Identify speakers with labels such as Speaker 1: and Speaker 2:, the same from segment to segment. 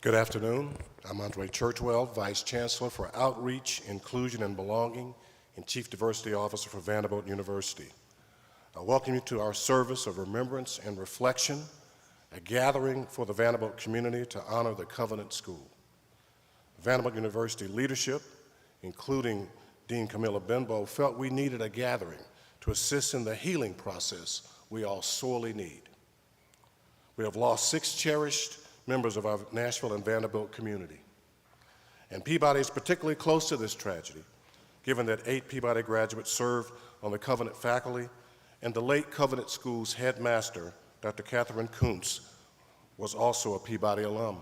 Speaker 1: Good afternoon. I'm Andre Churchwell, Vice Chancellor for Outreach, Inclusion, and Belonging, and Chief Diversity Officer for Vanderbilt University. I welcome you to our service of remembrance and reflection, a gathering for the Vanderbilt community to honor the Covenant School. Vanderbilt University leadership, including Dean Camilla Benbow, felt we needed a gathering to assist in the healing process we all sorely need. We have lost 6 cherished members of our Nashville and Vanderbilt community. And Peabody is particularly close to this tragedy, given that 8 Peabody graduates served on the Covenant faculty, and the late Covenant School's headmaster, Dr. Catherine Kuntz, was also a Peabody alum.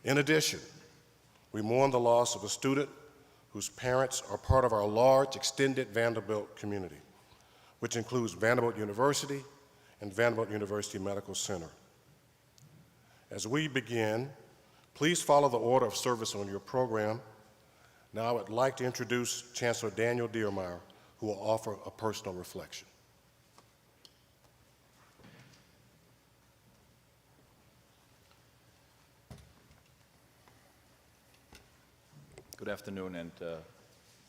Speaker 1: In addition, we mourn the loss of a student whose parents are part of our large extended Vanderbilt community, which includes Vanderbilt University and Vanderbilt University Medical Center. As we begin, please follow the order of service on your program. Now I would like to introduce Chancellor Daniel Diermeyer, who will offer a personal reflection.
Speaker 2: Good afternoon, and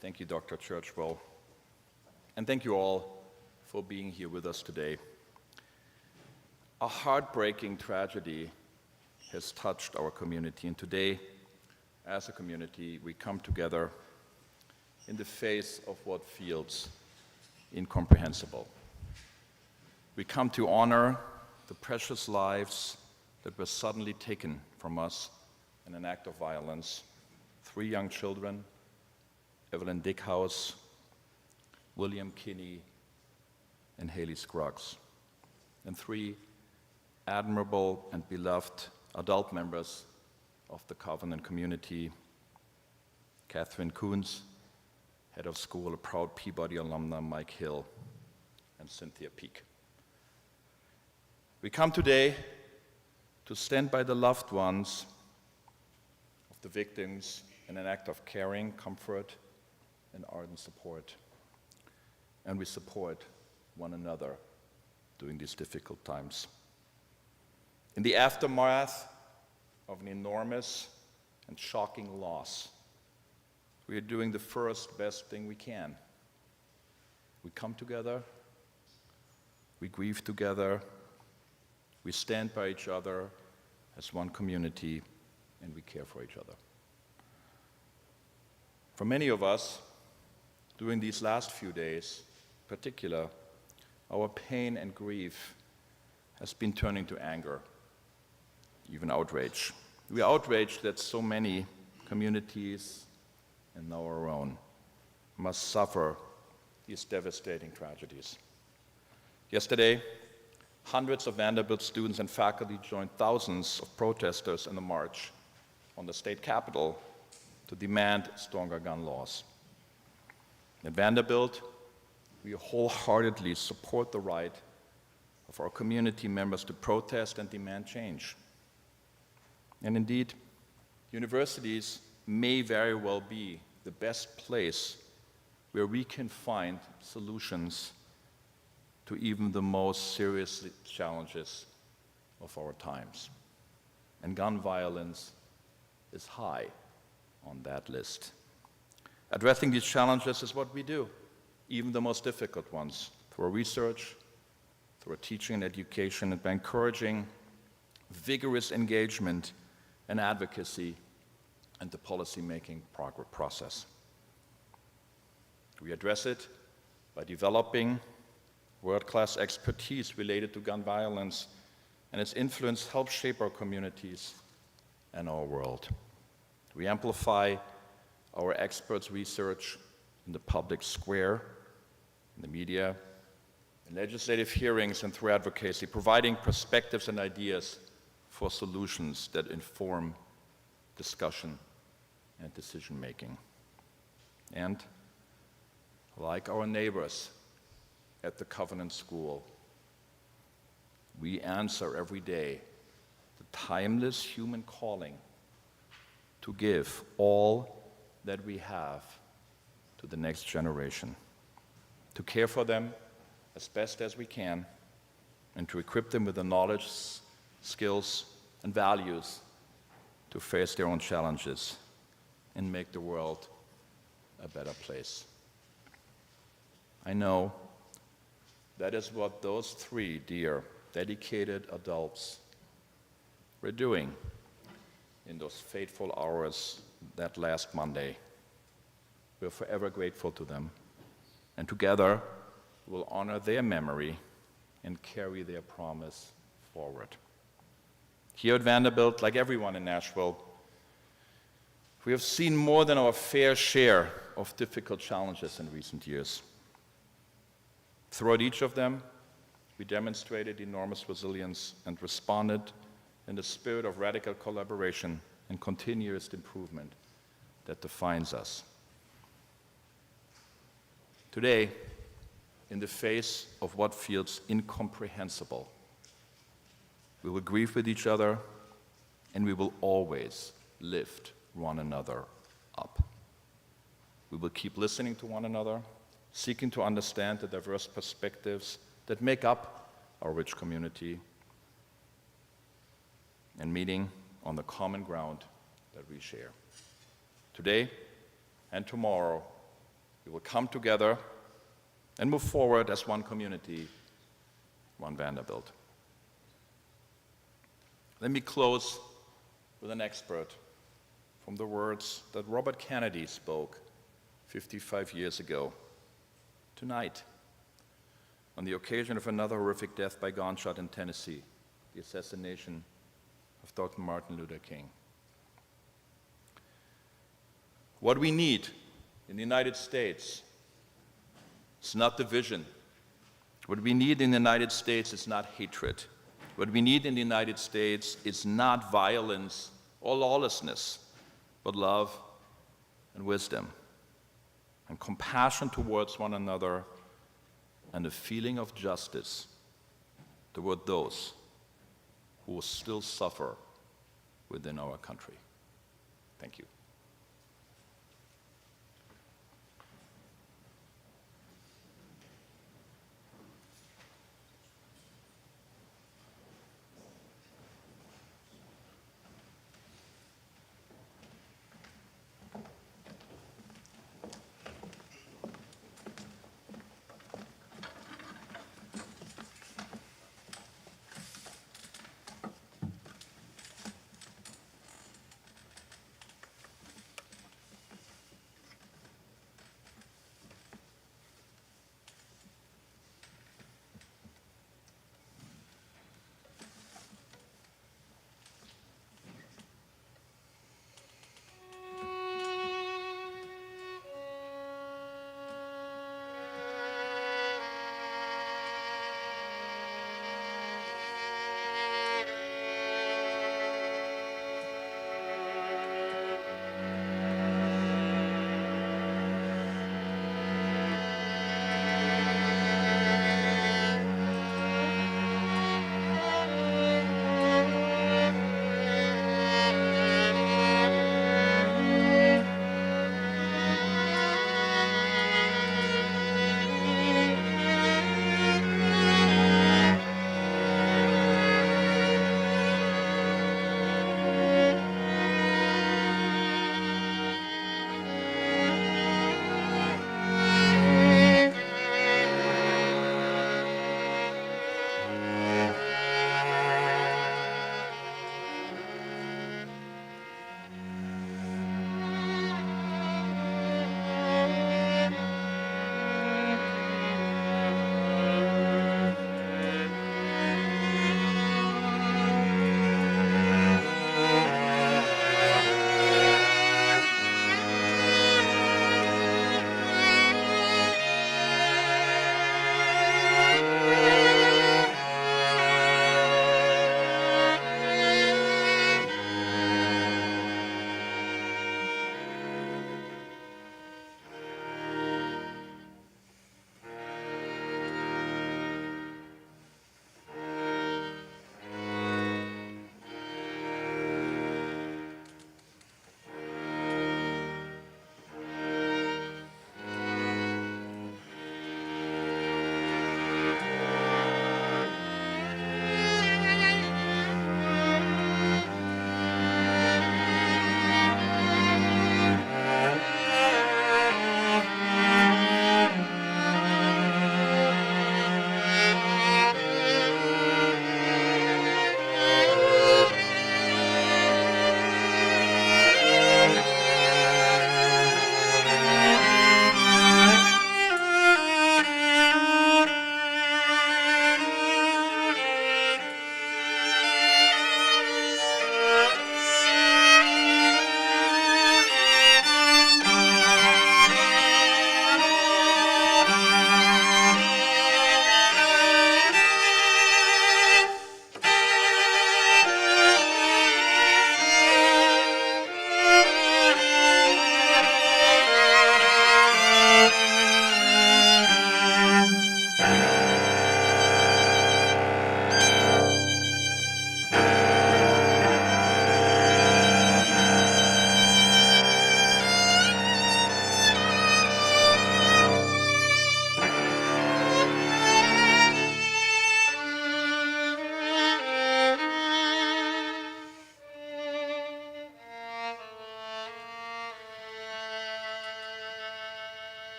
Speaker 2: thank you, Dr. Churchwell. And thank you all for being here with us today. A heartbreaking tragedy has touched our community, and today, as a community, we come together in the face of what feels incomprehensible. We come to honor the precious lives that were suddenly taken from us in an act of violence. 3 young children, Evelyn Dickhouse, William Kinney, and Haley Scruggs, and 3 admirable and beloved adult members of the Covenant community: Catherine Kuntz, head of school, a proud Peabody alumna, Mike Hill, and Cynthia Peak. We come today to stand by the loved ones of the victims in an act of caring, comfort, and ardent support. And we support one another during these difficult times. In the aftermath of an enormous and shocking loss, we are doing the first best thing we can. We come together, we grieve together, we stand by each other as one community, and we care for each other. For many of us, during these last few days, in particular, our pain and grief has been turning to anger, even outrage. We are outraged that so many communities, and now our own, must suffer these devastating tragedies. Yesterday, hundreds of Vanderbilt students and faculty joined thousands of protesters in a march on the state capitol to demand stronger gun laws. At Vanderbilt, we wholeheartedly support the right of our community members to protest and demand change. And indeed, universities may very well be the best place where we can find solutions to even the most serious challenges of our times. And gun violence is high on that list. Addressing these challenges is what we do, even the most difficult ones, through our research, through our teaching and education, and by encouraging vigorous engagement and advocacy and the policy-making process. We address it by developing world-class expertise related to gun violence, and its influence helps shape our communities and our world. We amplify our experts' research in the public square, in the media, in legislative hearings, and through advocacy, providing perspectives and ideas for solutions that inform discussion and decision-making. And like our neighbors at the Covenant School, we answer every day the timeless human calling to give all that we have to the next generation, to care for them as best as we can, and to equip them with the knowledge, skills, and values to face their own challenges and make the world a better place. I know that is what those three dear, dedicated adults were doing in those fateful hours that last Monday. We're forever grateful to them, and together we'll honor their memory and carry their promise forward. Here at Vanderbilt, like everyone in Nashville, we have seen more than our fair share of difficult challenges in recent years. Throughout each of them, we demonstrated enormous resilience and responded in the spirit of radical collaboration and continuous improvement that defines us. Today, in the face of what feels incomprehensible, we will grieve with each other, and we will always lift one another up. We will keep listening to one another, seeking to understand the diverse perspectives that make up our rich community, and meeting on the common ground that we share. Today and tomorrow, we will come together and move forward as one community, one Vanderbilt. Let me close with an expert from the words that Robert Kennedy spoke 55 years ago. Tonight, on the occasion of another horrific death by gunshot in Tennessee, the assassination of Dr. Martin Luther King. What we need in the United States is not division. What we need in the United States is not hatred. What we need in the United States is not violence or lawlessness, but love and wisdom, and compassion towards one another, and a feeling of justice toward those who will still suffer within our country. Thank you.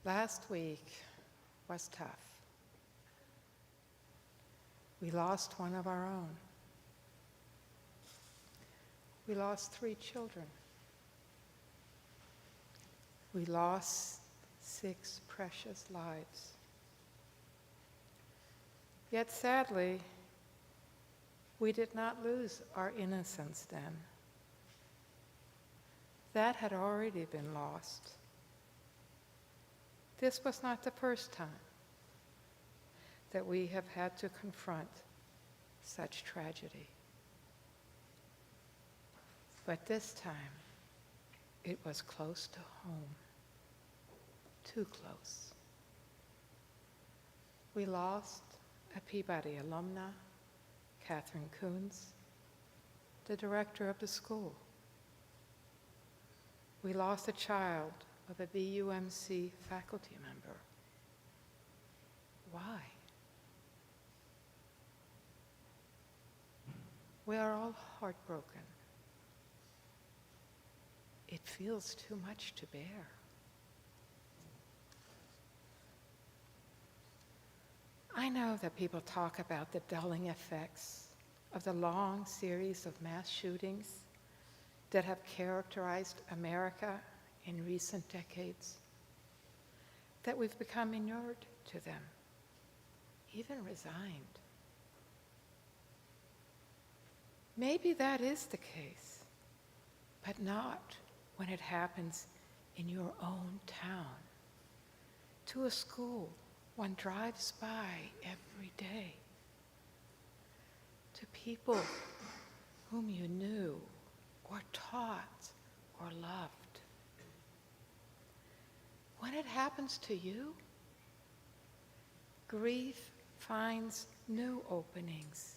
Speaker 3: Last week was tough. We lost one of our own. We lost 3 children. We lost 6 precious lives. Yet sadly, we did not lose our innocence then. That had already been lost. This was not the first time that we have had to confront such tragedy. But this time, it was close to home, too close. We lost a Peabody alumna, Catherine Coons, the director of the school. We lost a child of a BUMC faculty member. Why? We are all heartbroken. It feels too much to bear. I know that people talk about the dulling effects of the long series of mass shootings that have characterized America in recent decades, that we've become inured to them, even resigned. Maybe that is the case, but not when it happens in your own town, to a school one drives by every day, to people whom you knew or taught or loved. When it happens to you, grief finds new openings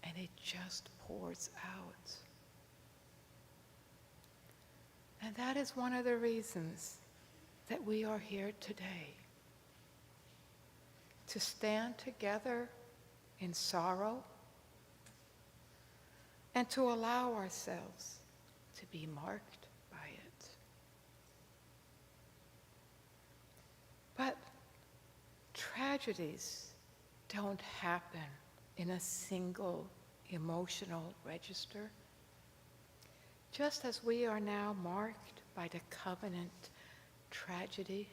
Speaker 3: and it just pours out. And that is one of the reasons that we are here today, to stand together in sorrow and to allow ourselves to be marked by it. But tragedies don't happen in a single emotional register. Just as we are now marked by the covenant tragedy,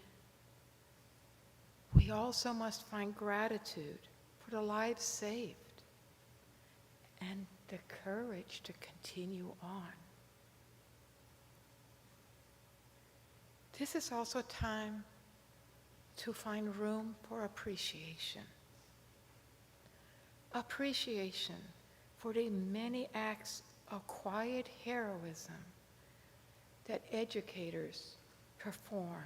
Speaker 3: we also must find gratitude for the lives saved and the courage to continue on. This is also time to find room for appreciation. Appreciation for the many acts of quiet heroism that educators perform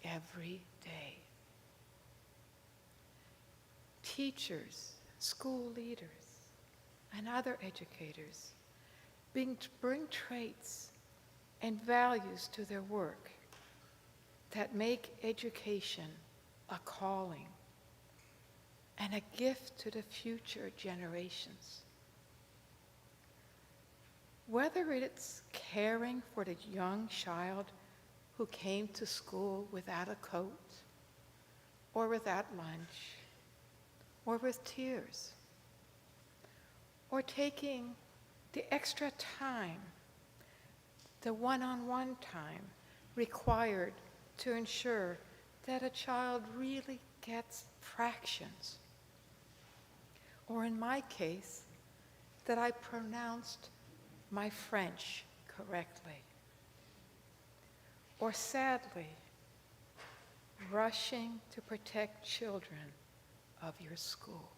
Speaker 3: every day. Teachers, school leaders, and other educators bring traits and values to their work that make education a calling and a gift to the future generations. Whether it's caring for the young child who came to school without a coat, or without lunch, or with tears, or taking the extra time, the one-on-one time required to ensure that a child really gets fractions, or in my case, that I pronounced my French correctly, or sadly, rushing to protect children of your school.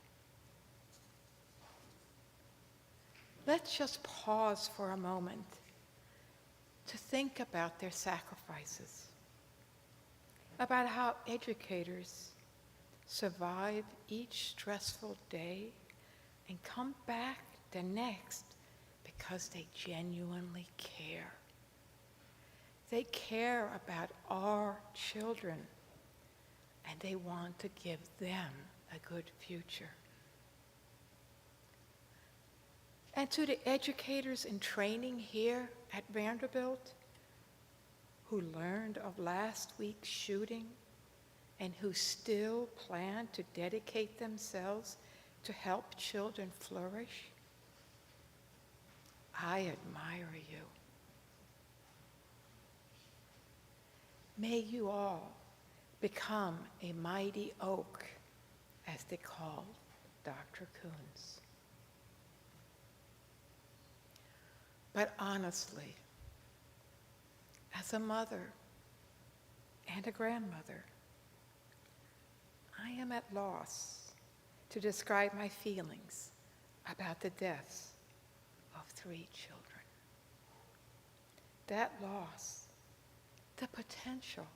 Speaker 3: Let's just pause for a moment to think about their sacrifices, about how educators survive each stressful day and come back the next because they genuinely care. They care about our children, and they want to give them a good future. And to the educators in training here at Vanderbilt who learned of last week's shooting and who still plan to dedicate themselves to help children flourish, I admire you. May you all become a mighty oak, as they call Dr. Coons. But honestly, as a mother and a grandmother, I am at loss to describe my feelings about the deaths of 3 children. That loss, the potential,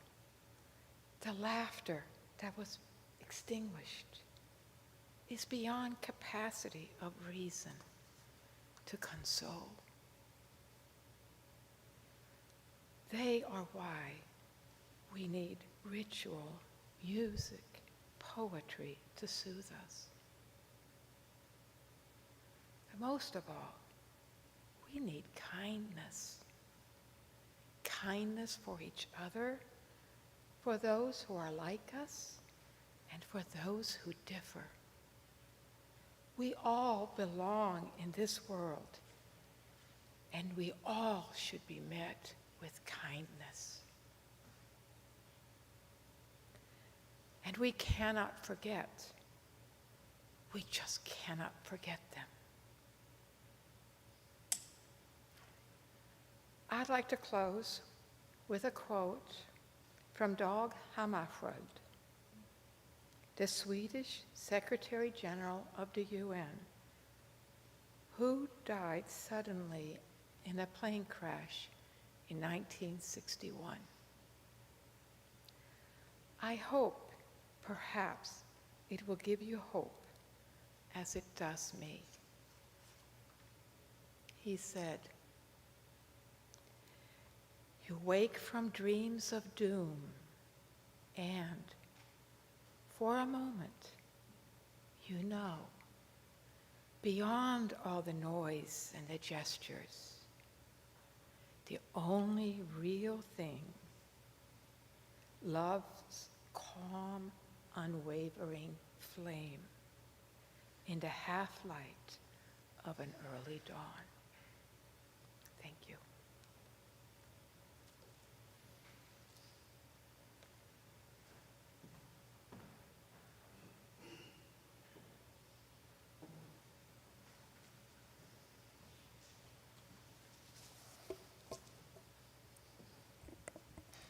Speaker 3: the laughter that was extinguished, is beyond capacity of reason to console. They are why we need ritual, music, poetry to soothe us. But most of all, we need kindness. Kindness for each other, for those who are like us, and for those who differ. We all belong in this world, and we all should be met with kindness. And we cannot forget. We just cannot forget them. I'd like to close with a quote from Dag Hammarskjöld, the Swedish Secretary General of the UN, who died suddenly in a plane crash in 1961. I hope, perhaps, it will give you hope as it does me. He said, "You wake from dreams of doom, and for a moment, you know, beyond all the noise and the gestures, the only real thing, love's calm, unwavering flame in the half-light of an early dawn." Thank you.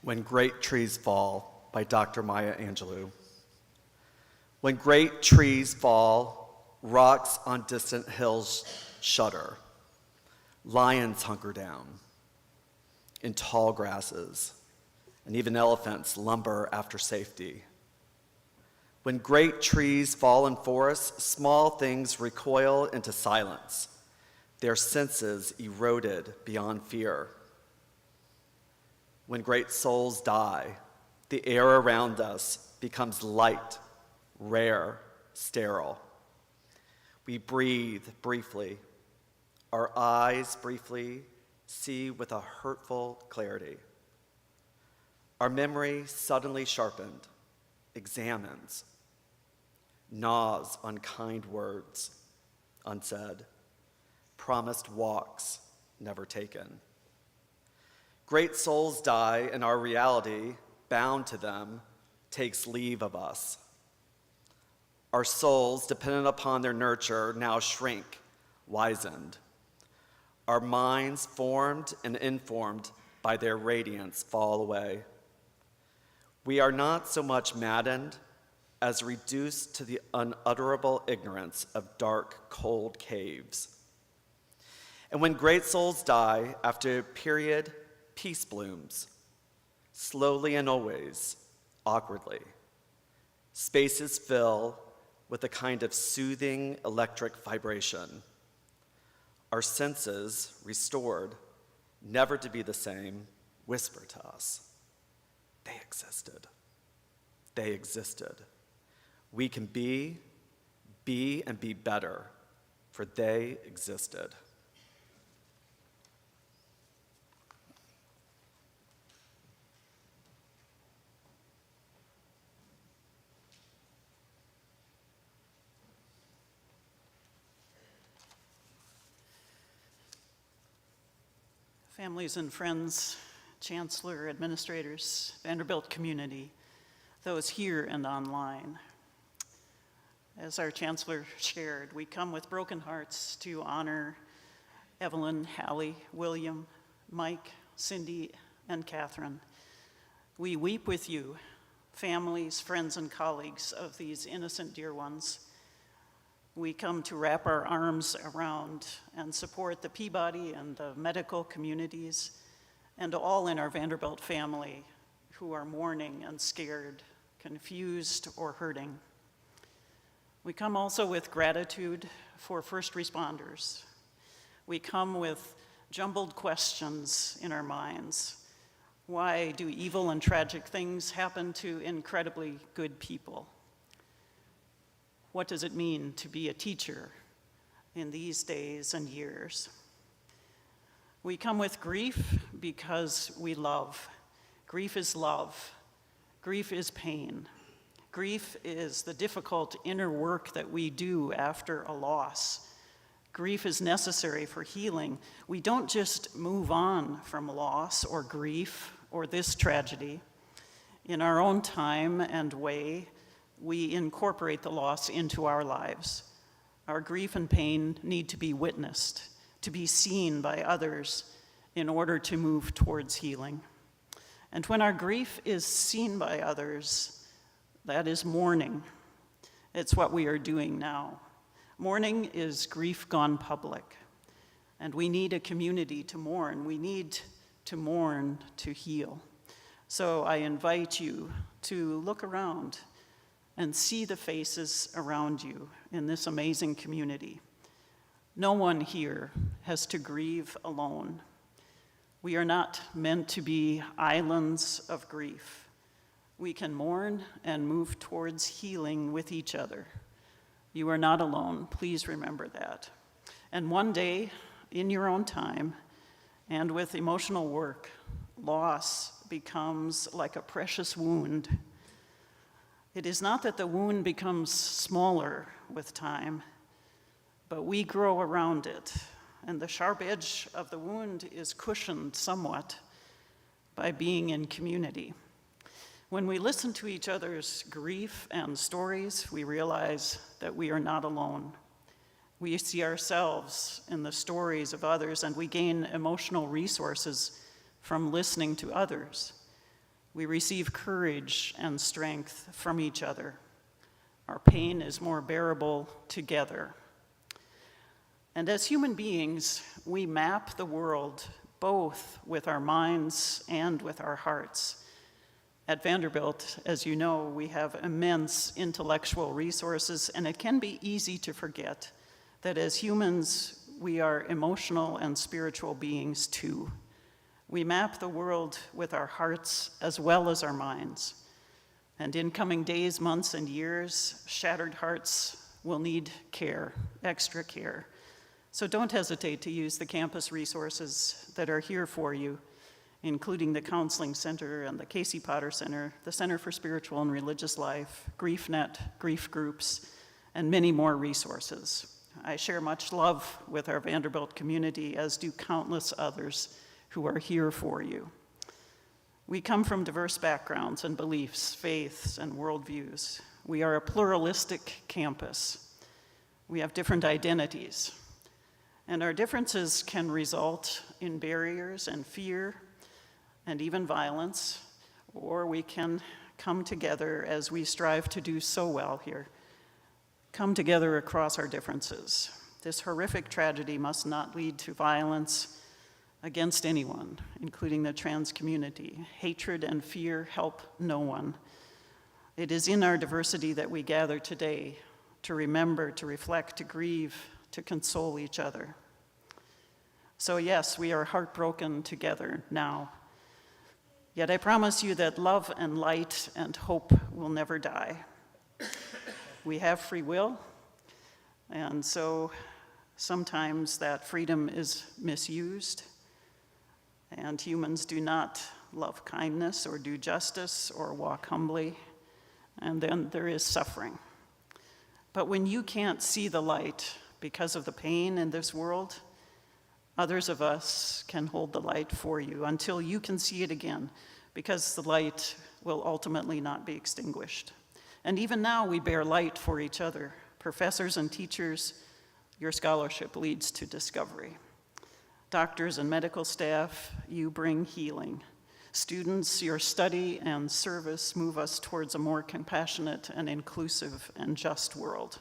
Speaker 4: When Great Trees Fall by Dr. Maya Angelou. When great trees fall, rocks on distant hills shudder. Lions hunker down in tall grasses, and even elephants lumber after safety. When great trees fall in forests, small things recoil into silence, their senses eroded beyond fear. When great souls die, the air around us becomes light, rare, sterile. We breathe briefly. Our eyes briefly see with a hurtful clarity. Our memory suddenly sharpened, examines, gnaws on kind words unsaid, promised walks never taken. Great souls die, and our reality, bound to them, takes leave of us. Our souls, dependent upon their nurture, now shrink, wizened. Our minds, formed and informed by their radiance, fall away. We are not so much maddened as reduced to the unutterable ignorance of dark, cold caves. And when great souls die, after a period peace blooms, slowly and always, awkwardly. Spaces fill with a kind of soothing electric vibration. Our senses, restored, never to be the same, whisper to us. They existed. They existed. We can be and be better, for they existed.
Speaker 5: Families and friends, chancellor, administrators, Vanderbilt community, those here and online. As our chancellor shared, we come with broken hearts to honor Evelyn, Hallie, William, Mike, Cindy, and Catherine. We weep with you, families, friends, and colleagues of these innocent dear ones. We come to wrap our arms around and support the Peabody and the medical communities and all in our Vanderbilt family who are mourning and scared, confused, or hurting. We come also with gratitude for first responders. We come with jumbled questions in our minds. Why do evil and tragic things happen to incredibly good people? What does it mean to be a teacher in these days and years? We come with grief because we love. Grief is love. Grief is pain. Grief is the difficult inner work that we do after a loss. Grief is necessary for healing. We don't just move on from loss or grief or this tragedy. In our own time and way, we incorporate the loss into our lives. Our grief and pain need to be witnessed, to be seen by others in order to move towards healing. And when our grief is seen by others, that is mourning. It's what we are doing now. Mourning is grief gone public, and we need a community to mourn. We need to mourn to heal. So I invite you to look around and see the faces around you in this amazing community. No one here has to grieve alone. We are not meant to be islands of grief. We can mourn and move towards healing with each other. You are not alone. Please remember that. And one day, in your own time, and with emotional work, loss becomes like a precious wound. It is not that the wound becomes smaller with time, but we grow around it, and the sharp edge of the wound is cushioned somewhat by being in community. When we listen to each other's grief and stories, we realize that we are not alone. We see ourselves in the stories of others, and we gain emotional resources from listening to others. We receive courage and strength from each other. Our pain is more bearable together. And as human beings, we map the world both with our minds and with our hearts. At Vanderbilt, as you know, we have immense intellectual resources, and it can be easy to forget that as humans, we are emotional and spiritual beings too. We map the world with our hearts as well as our minds. And in coming days, months, and years, shattered hearts will need care, extra care. So don't hesitate to use the campus resources that are here for you, including the Counseling Center and the Casey Potter Center, the Center for Spiritual and Religious Life, GriefNet, grief groups, and many more resources. I share much love with our Vanderbilt community, as do countless others who are here for you. We come from diverse backgrounds and beliefs, faiths, and worldviews. We are a pluralistic campus. We have different identities, and our differences can result in barriers and fear and even violence, or we can come together as we strive to do so well here, come together across our differences. This horrific tragedy must not lead to violence, against anyone, including the trans community. Hatred and fear help no one. It is in our diversity that we gather today to remember, to reflect, to grieve, to console each other. So yes, we are heartbroken together now. Yet I promise you that love and light and hope will never die. We have free will, and so sometimes that freedom is misused, and humans do not love kindness or do justice or walk humbly, and then there is suffering. But when you can't see the light because of the pain in this world, others of us can hold the light for you until you can see it again, because the light will ultimately not be extinguished. And even now, we bear light for each other. Professors and teachers, your scholarship leads to discovery. Doctors and medical staff, you bring healing. Students, your study and service move us towards a more compassionate and inclusive and just world.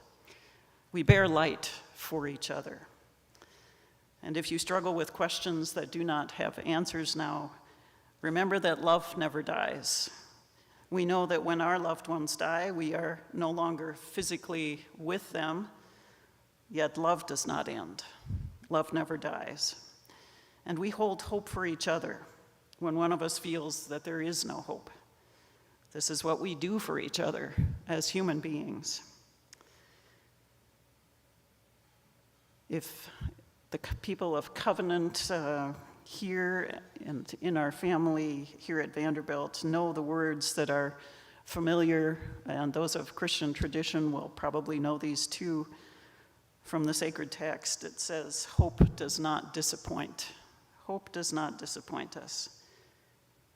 Speaker 5: We bear light for each other. And if you struggle with questions that do not have answers now, remember that love never dies. We know that when our loved ones die, we are no longer physically with them, yet love does not end. Love never dies. And we hold hope for each other when one of us feels that there is no hope. This is what we do for each other as human beings. If the people of Covenant here and in our family here at Vanderbilt know the words that are familiar, and those of Christian tradition will probably know these too. From the sacred text, it says, "Hope does not disappoint." Hope does not disappoint us.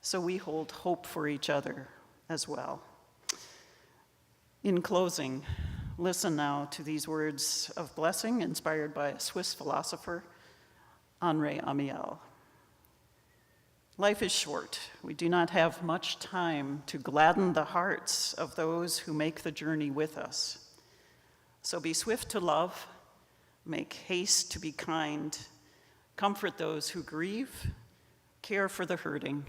Speaker 5: So we hold hope for each other as well. In closing, listen now to these words of blessing inspired by a Swiss philosopher, Henri Amiel. Life is short. We do not have much time to gladden the hearts of those who make the journey with us. So be swift to love, make haste to be kind, comfort those who grieve, care for the hurting,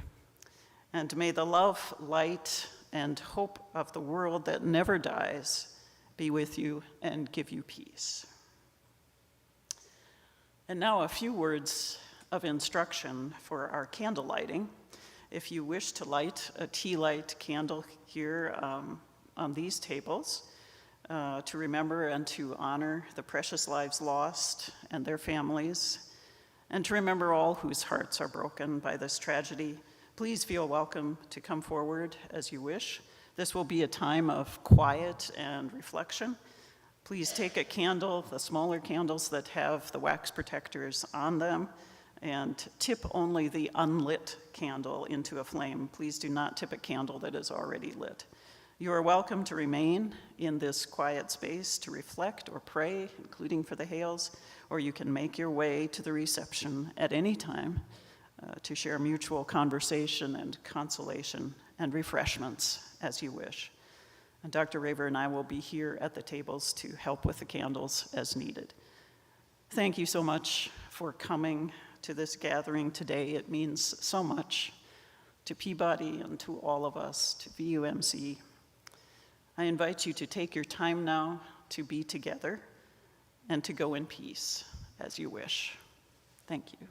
Speaker 5: and may the love, light, and hope of the world that never dies be with you and give you peace. And now a few words of instruction for our candle lighting. If you wish to light a tea light candle here on these tables to remember and to honor the precious lives lost and their families, and to remember all whose hearts are broken by this tragedy, please feel welcome to come forward as you wish. This will be a time of quiet and reflection. Please take a candle, the smaller candles that have the wax protectors on them, and tip only the unlit candle into a flame. Please do not tip a candle that is already lit. You are welcome to remain in this quiet space to reflect or pray, including for the Hales, or you can make your way to the reception at any time to share mutual conversation and consolation and refreshments as you wish. And Dr. Raver and I will be here at the tables to help with the candles as needed. Thank you so much for coming to this gathering today. It means so much to Peabody and to all of us, to VUMC. I invite you to take your time now to be together and to go in peace as you wish. Thank you.